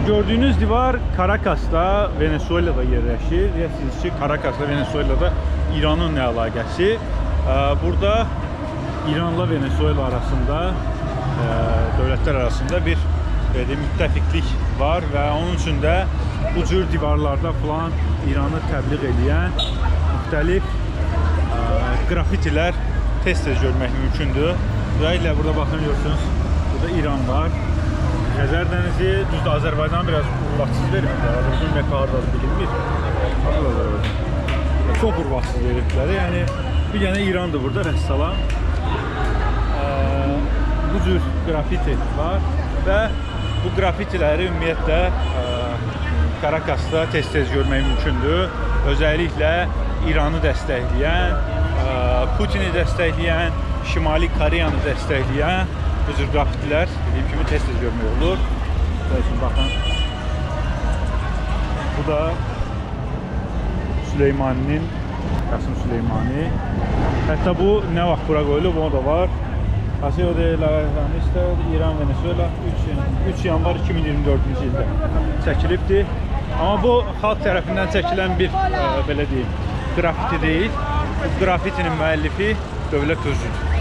Gördüğünüz divar Karakas'ta, Venezuela'da yerleşir. Deyirsiniz ki Karakas'la Venezuela'da İran'ın ne əlaqəsi? Burada İran'la Venezuela arasında, dövlətlər arasında bir müttəfiqlik var və onun üçün də bu cür divarlarda falan İran'ı təbliğ edən müxtəlif grafitilər tez-tez görmək mümkündür. Özellikle burada bakın görürsünüz, burada İran var. Xəzər dənizi, düzdür Azərbaycan biraz urvaksız veriblər. Azərbaycan nə qardadır bilinmir. Çok urvaksız veriblər. Yəni bir dənə İrandır burada, vəssalam. Bu cür grafiti var və bu grafitiləri ümumiyyətlə Karakas'ta tez-tez görmək mümkündür. Özellikle İran'ı dəstəkləyən, Putin'i dəstəkləyən, Şimali Koreyanı dəstəkləyən bu cür grafitilər dediyim kimi tez-tez görmək olur. Bakın. Bu da Süleymaninin, Qasım Süleymani. Hətta bu nə vaxt bura qoyulub, o da var. Paseo de la Ranista, İran, Venezuela 3 yanvar 2024-cü ildə çəkilibdir. Amma bu xalq tərəfindən çəkilən bir belə deyim, grafiti deyil. Bu grafitinin müəllifi dövlət özüdür.